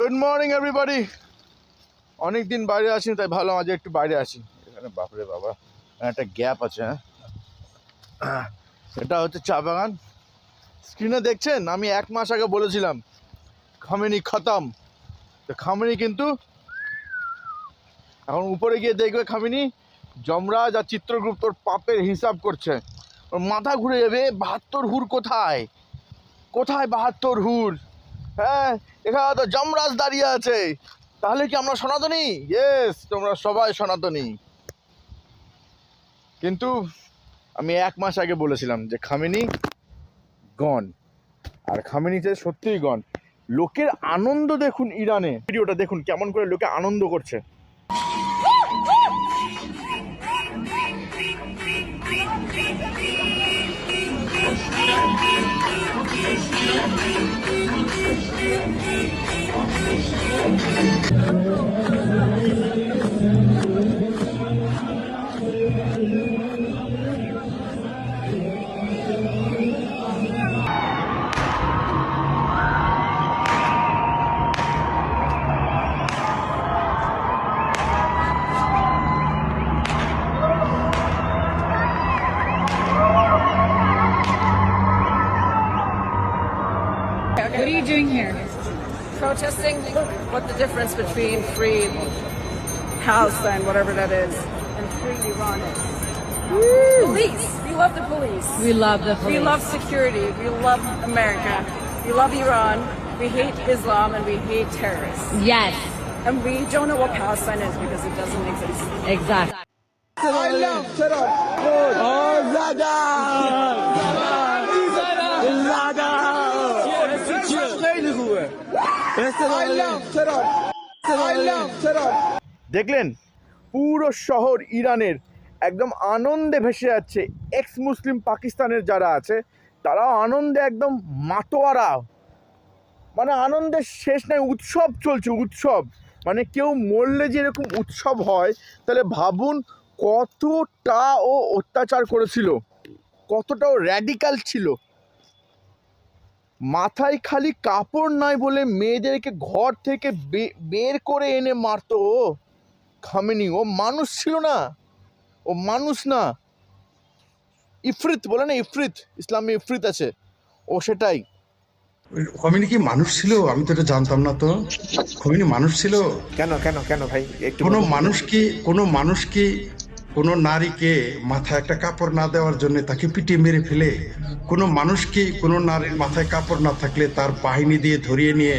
Good morning everybody. অনেক দিন বাইরে আসিনি, তাই ভালো আজ একটু বাইরে আসি। এখানে বাপরে বাবা একটা গ্যাপ আছে। হ্যাঁ, এটা হচ্ছে চা বাগান। স্ক্রিনে দেখছেন, আমি 1 মাস আগে বলেছিলাম খামেনি খতম। তো খামেনি কিন্তু এখন উপরে গিয়ে দেখবে খামেনি যমরাজ আর চিত্রগুপ্ত তোর পাপের হিসাব করছে। ওর মাথা ঘুরে যাবে। 72 হুর কোথায় কোথায় 72 হুর? হ্যাঁ, এখানে তো যমরাজ দাঁড়িয়ে আছে। তাহলে কি আমরা সনাতনী? ইয়েস, তোমরা সবাই সনাতনী। কিন্তু আমি 1 মাস আগে বলেছিলাম যে খামেনি গন, আর খামেনিতে সত্যিই গন। লোকের আনন্দ দেখুন ইরানে, ভিডিওটা দেখুন কেমন করে লোকে আনন্দ করছে। What are you doing here? Protesting what the difference between free Palestine, whatever that is, and free Iran is. Police. We love the police. We love the We police. love security. We love America. We love Iran. We hate Islam and we hate terrorists. Yes, And we don't know what Palestine is because it doesn't exist. exactly. I love terror. Oh, Zada! Zada! I love terror. I love terror. দেখলেন পুরো শহর ইরানের একদম আনন্দে ভেসে যাচ্ছে। X মুসলিম পাকিস্তানের যারা আছে তারাও আনন্দে একদম মাতোয়ারা, মানে আনন্দের শেষ নাই। উৎসব চলছে, উৎসব। মানে কেউ মরলে যে এরকম উৎসব হয়, তাহলে ভাবুন কতটা ও অত্যাচার করেছিল, কতটাও র্যাডিক্যাল ছিল। মাথায় খালি কাপড় নাই বলে মেয়েদেরকে ঘর থেকে বের করে এনে মারতো ও খামেনি। ও মানুষ ছিল না, ও মানুষ না, ইফরিত বলে না, ইফরিত, ইসলামে ইফরিত আছে, ও সেটাই। খমিনি কি মানুষ ছিল? আমি তো এটা জানতাম না। তো খমিনি মানুষ ছিল? কেন কেন কেন ভাই একটু কোনো বলুন। মানুষ কি কোনো নারীকে মাথায় একটা কাপড় না দেওয়ার জন্য তাকে পিটিয়ে মেরে ফেলে? কোনো মানুষ কি কোনো নারীর মাথায় কাপড় না থাকলে তার বাহিনী দিয়ে ধরিয়ে নিয়ে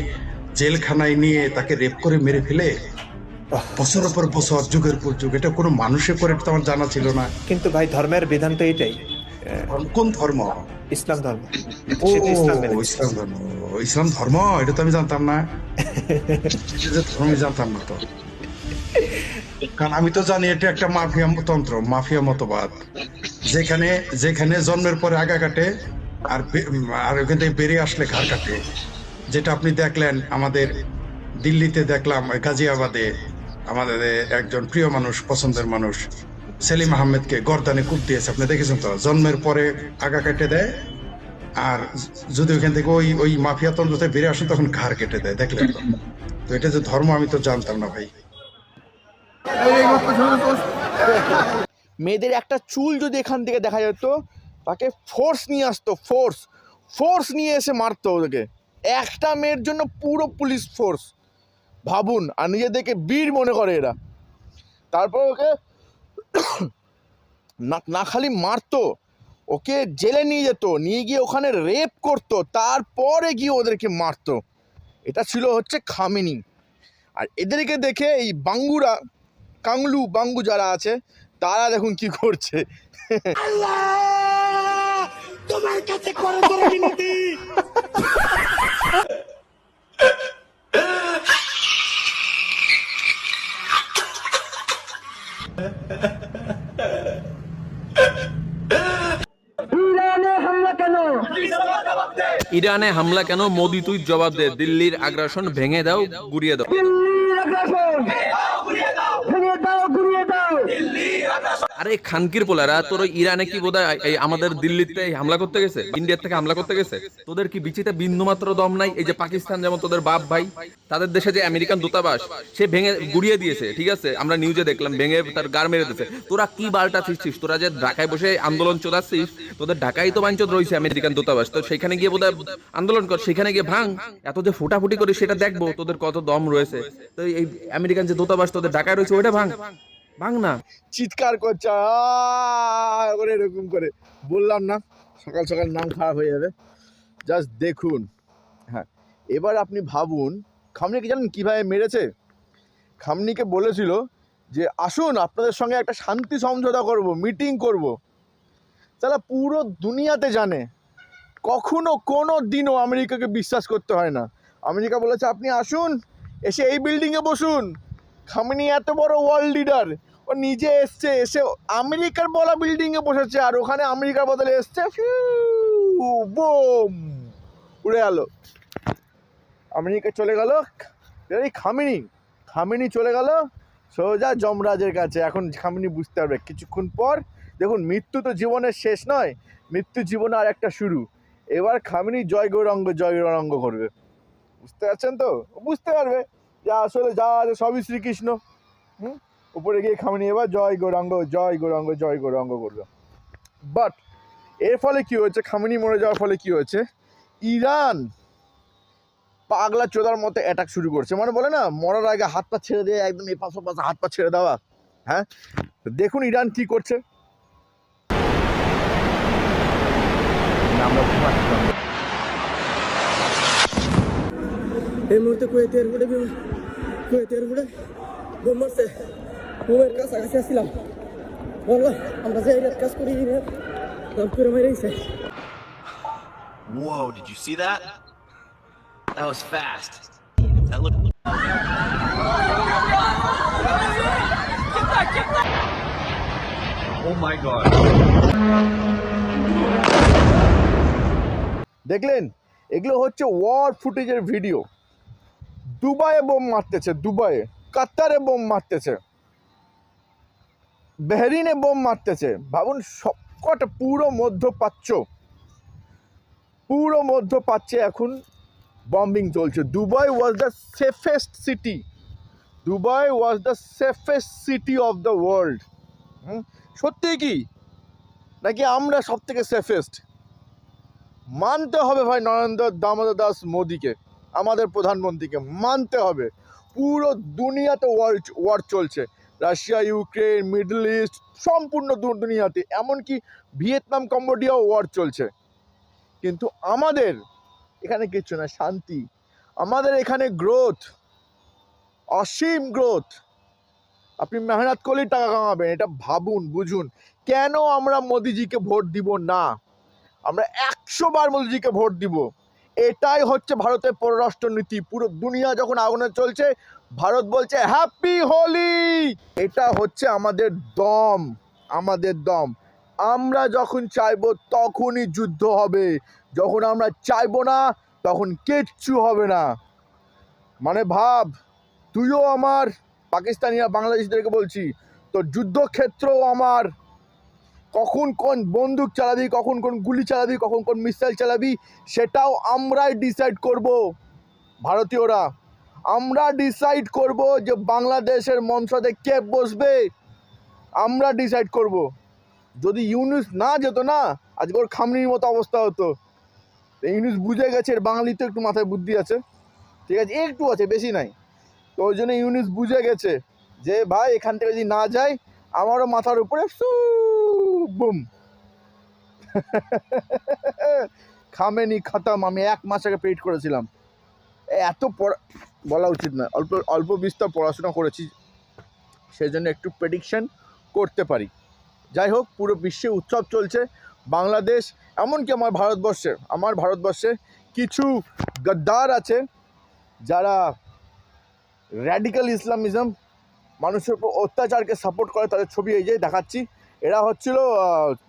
জেলখানায় নিয়ে তাকে রেপ করে মেরে ফেলে? বছরের পর বছর, যুগের পর যুগ, এটা কোনো মানুষে করে তো আমার জানা ছিল না। কিন্তু ভাই ধর্মের বিধান তো এটাই, কোন ধর্ম? ইসলাম ধর্ম। ও, সে তো ইসলাম মেনে চলে। ইসলাম ধর্ম। ইসলাম ধর্ম, এটা তো আমি জানতাম না। এটা যে ধর্ম আমি জানতাম না তো। কারণ আমি তো জানি এটা একটা মাফিয়া তন্ত্র, মাফিয়া মতবাদ, যেখানে যেখানে জন্মের পরে আগা কাটে আর ওখান থেকে বেরিয়ে আসলে ঘাড় কাটে। যেটা আপনি দেখলেন আমাদের দিল্লিতে, দেখলাম গাজিয়াবাদে আমাদের একজন প্রিয় মানুষ, পছন্দের মানুষ সেলিম আহমেদকে গর্দানে কূপ দিয়েছে। আপনি দেখেছেন তো? জন্মের পরে আগা কেটে দেয়, আর যদি ওইখান থেকে ওই মাফিয়া তন্ত্রতে বেরিয়ে আসেন তখন ঘাড় কেটে দেয়। দেখলেন তো? তো এটা যে ধর্ম আমি তো জানতাম না ভাই। মেয়েদের একটা চুল যদি এখান থেকে দেখা যেত, তাকে ফোর্স নিয়ে আসতো, ফোর্স নিয়ে এসে মারতো ওদেরকে। একটা মেয়ের জন্য পুরো পুলিশ ফোর্স, ভাবুন। আর নিজেদেরকে বীর মনে করে এরা। তারপর ওকে না খালি মারতো, ওকে জেলে নিয়ে যেত, নিয়ে গিয়ে ওখানে রেপ করতো, তারপরে গিয়ে ওদেরকে মারতো। এটা ছিল হচ্ছে খামেনি। আর এদেরকে দেখে এই বাঙ্গু যারা আছে তারা দেখুন কি করছে। তোমার কাছে করে মিনতি। ইরানে হামলা কেন? মোদি তুই জবাব দে। দিল্লির আগ্রাসন ভেঙে দাও, গুড়িয়ে দাও। আরে খানকির পোলারা, তোর ওই ইরানে কি বোধহয় এই আমাদের দিল্লিতে হামলা করতে গেছে, ইন্ডিয়ার থেকে হামলা করতে গেছে? তোদের কি বিচিতে বিন্দু মাত্র দম নাই? এই যে পাকিস্তান, যেমন তোদের বাপ ভাই, তাদের দেশে যে আমেরিকান দূতাবাস সে ভেঙে গুড়িয়ে দিয়েছে, ঠিক আছে? আমরা নিউজে দেখলাম, ভেঙে তার গার মেরে দিয়েছে। তোরা কি বালটা ছিস? তোরা যে ঢাকায় বসে আন্দোলন চলাচ্ছিস, তোদের ঢাকায় তো বাঞ্চত রয়েছে আমেরিকান দূতাবাস, তো সেখানে গিয়ে বোধহয় আন্দোলন কর, সেখানে গিয়ে ভাঙ। এত যে ফুটাফুটি করে সেটা দেখবো তোদের কত দম রয়েছে। তো এই আমেরিকান যে দূতাবাস তোদের ঢাকায় রয়েছে, ওইটা ভাঙ না। চিৎকার করছে করে, এরকম করে। বললাম না সকাল সকাল নাম খারাপ হয়ে যাবে। জাস্ট দেখুন। হ্যাঁ, এবার আপনি ভাবুন খামনিকে জানেন কীভাবে মেরেছে? খামনিকে বলেছিল যে আসুন আপনাদের সঙ্গে একটা শান্তি সমঝোতা করব, মিটিং করব। তারা পুরো দুনিয়াতে জানে কখনো কোনো দিনও আমেরিকাকে বিশ্বাস করতে হয় না। আমেরিকা বলেছে আপনি আসুন, এসে এই বিল্ডিংয়ে বসুন। খামনি এত বড় ওয়ার্ল্ড লিডার, ও নিজে এসে আমেরিকার বলা বিল্ডিংয়ে বসেছে, আর ওখানে আমেরিকার বদলে এসছে বোম উড়ে গেল। আমেরিকা চলে গেল, এই খামেনি চলে গেল সোজা যমরাজের কাছে। এখন খামেনি বুঝতে পারবে কিছুক্ষণ পর। দেখুন, মৃত্যু তো জীবনের শেষ নয়, মৃত্যু জীবনে আর একটা শুরু। এবার খামেনি জয় গৌরাঙ্গ করবে। বুঝতে পারছেন তো? বুঝতে পারবে যে আসলে যা আছে সবই শ্রীকৃষ্ণ। উপরে গিয়ে খামেনি এবার জয় গৌরাঙ্গ করবে। বাট এর ফলে কি হয়েছে, খামেনি মরে যাওয়ার ফলে কি হয়েছে, ইরান পাগলা চোদার মতো অ্যাটাক শুরু করছে। মানে বলে না, মরার আগে হাত পা ছেড়ে দিয়ে একদম এপাশ ওপাশ হাত পা ছেড়ে দেওয়া। হ্যাঁ, দেখুন ইরান কি করছে। এই মুহূর্তে কুয়েত এয়ারপোর্টে বোম মারছে। বোমের কাছাকাছি আসছিলাম, বললাম আমরা যে এরিয়ার কাজ করি করে মেরে গেছে। Whoa, did you see that? That was fast. That looked... Oh my God. দেখলেন, এগুলো হচ্ছে ওয়ার ফুটেজের ভিডিও। দুবাইয়ে বোম মারতেছে, দুবাইয়ে, কাতারে বোম মারতেছে, বাহরিনে বোম মারতেছে। ভাবুন সবকটা পুরো মধ্যপ্রাচ্যে এখন বম্বিং চলছে। Dubai was the safest city of the world. সত্যি কি নাকি আমরা সব থেকে সেফেস্ট? মানতে হবে ভাই নরেন্দ্র দামোদর দাস মোদিকে, আমাদের প্রধানমন্ত্রীকে মানতে হবে। পুরো দুনিয়াতে ওয়ার চলছে, রাশিয়া, ইউক্রেন, মিডল ইস্ট, সম্পূর্ণ দুনিয়াতে, এমনকি ভিয়েতনাম, কম্বোডিয়াও ওয়ার চলছে। কিন্তু আমাদের এখানে কিচ্ছু না, শান্তি। আমাদের এখানে গ্রোথ, অসীম গ্রোথ। আপনি মেহনত করলেই টাকা কামাবেন, এটা ভাবুন, বুঝুন। কেন আমরা মোদিজিকে ভোট দিব না? আমরা 100 বার মোদিজিকে ভোট দিব। এটাই হচ্ছে ভারতের পররাষ্ট্রনীতি। পুরো দুনিয়া যখন আগুনে চলছে, ভারত বলছে হ্যাপি হোলি। এটা হচ্ছে আমাদের দম। আমরা যখন চাইবো তখনই যুদ্ধ হবে, যখন আমরা চাইবো না তখন কিচ্ছু হবে না। মানে ভাব, তুইও আমার, পাকিস্তানিরা বাংলাদেশিদেরকে বলছি, তো যুদ্ধক্ষেত্রও আমার। কখন কোন বন্দুক চালাবি, কখন কোন গুলি চালাবি, কখন কোন মিসাইল চালাবি, সেটাও আমরাই ডিসাইড করব। ভারতীয়রা আমরা ডিসাইড করব যে বাংলাদেশের মঞ্চে কে বসবে, আমরা ডিসাইড করব। যদি ইউনুস না যেত না, আজকে ওর খামনির মতো অবস্থা হতো। ইউনুস বুঝে গেছে এর বাঙালিতে একটু মাথায় বুদ্ধি আছে, ঠিক আছে, একটু আছে, বেশি নাই। তো ওই জন্য ইউনুস বুঝে গেছে যে ভাই এখান থেকে যদি না যায়, আমারও মাথার উপরে বুম। খামেনি খতম। আমি 1 মাস আগে পেইড করেছিলাম। এত বলা উচিত না, অল্প বিস্তর পড়াশোনা করেছি, সেই জন্য একটু প্রেডিকশন করতে পারি। যাই হোক, পুরো বিশ্বে উৎসব চলছে। বাংলাদেশ, এমনকি আমার ভারতবর্ষে কিছু গদ্দার আছে যারা র্যাডিক্যাল ইসলামিজম, মানুষের উপর অত্যাচারকে সাপোর্ট করে। তাদের ছবি এই যে দেখাচ্ছি। এরা হচ্ছিল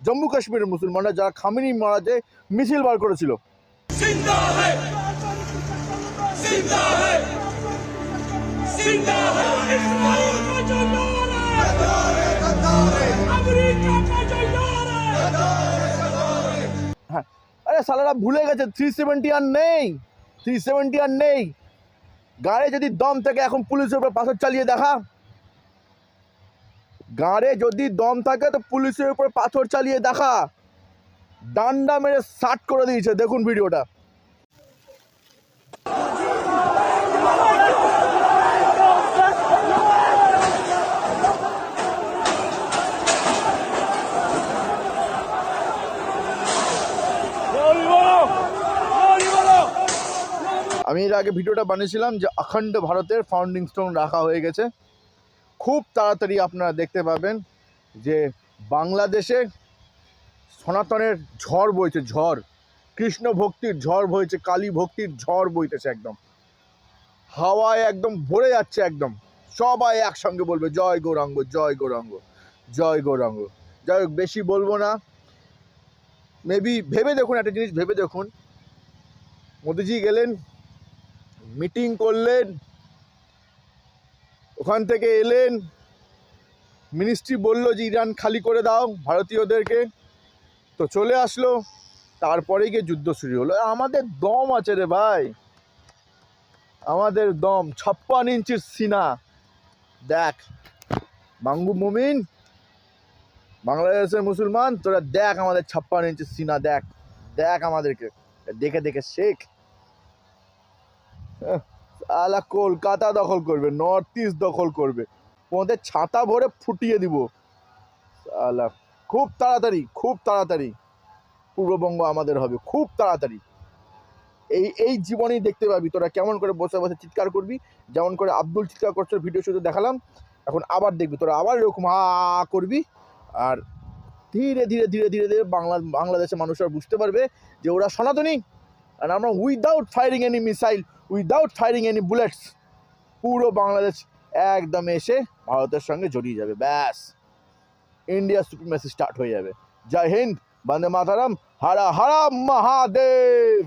জম্মু কাশ্মীরের মুসলমানরা, যারা খামেনি মারাতে মিছিল বার করেছিল। जिंदा है जिंदा है जिंदा है इस्माइल का जो नारा है হ্যাঁ, আরে সালারা ভুলে গেছে 370 আর নেই, 370 আর নেই। গাড়ে যদি দম থাকে এখন পুলিশের উপর পাথর চালিয়ে দেখা, গাড়ে যদি দম থাকে তো পুলিশের উপর পাথর চালিয়ে দেখা। ডান্ডা মেরে সাট করে দিয়েছে, দেখুন ভিডিওটা। আমি এর আগে ভিডিওটা বানিয়েছিলাম যে অখণ্ড ভারতের ফাউন্ডিং স্টোন রাখা হয়ে গেছে। খুব তাড়াতাড়ি আপনারা দেখতে পাবেন যে বাংলাদেশে সনাতনের ঝড় বইছে, ঝড়, কৃষ্ণ ভক্তির ঝড় বইছে, কালী ভক্তির ঝড় বইতেছে, একদম হাওয়ায় একদম ভরে যাচ্ছে, একদম সবাই একসঙ্গে বলবে জয় গৌরাঙ্গ, জয় গৌরাঙ্গ, জয় গৌরাঙ্গ। যাই হোক, বেশি বলবো না। মেবি ভেবে দেখুন, একটা জিনিস ভেবে দেখুন, মোদিজি গেলেন, মিটিং করলেন, ওখান থেকে এলেন, মিনিস্ট্রি বলল যে ইরান খালি করে দাও ভারতীয়দেরকে, তো চলে আসলো, তারপরে গিয়ে যুদ্ধ শুরু হলো। আমাদের দম আছে রে ভাই, আমাদের দম, 56 ইঞ্চির সিনা। দেখ বাঙ্গু মুমিন, বাংলাদেশের মুসলমান, তোরা দেখ আমাদের 56 ইঞ্চির সিনা, দেখ দেখ আমাদেরকে, দেখে দেখে শেখ। আলা কলকাতা দখল করবে, নর্থ ইস্ট দখল করবে, ওদের ছাতা ভরে ফুটিয়ে দিব আলা। খুব তাড়াতাড়ি, খুব তাড়াতাড়ি পূর্ববঙ্গ আমাদের হবে, খুব তাড়াতাড়ি। এই জীবনেই দেখতে পাবি তোরা কেমন করে বসে বসে চিৎকার করবি, যেমন করে আব্দুল চিৎকার করছে ভিডিও শুধু দেখালাম। এখন আবার দেখবি তোরা আবার এরকম হা করবি, আর ধীরে ধীরে ধীরে ধীরে ধীরে বাংলাদেশের মানুষরা বুঝতে পারবে যে ওরা সনাতনী। আর আমরা without firing any missile, without firing any bullets, পুরো বাংলাদেশ একদম এসে ভারতের সঙ্গে জড়িয়ে যাবে, ব্যাস ইন্ডিয়া সুপ্রিমেসি স্টার্ট হয়ে যাবে। জয় হিন্দ, বন্দে মাতারাম, হর হর মহাদেব।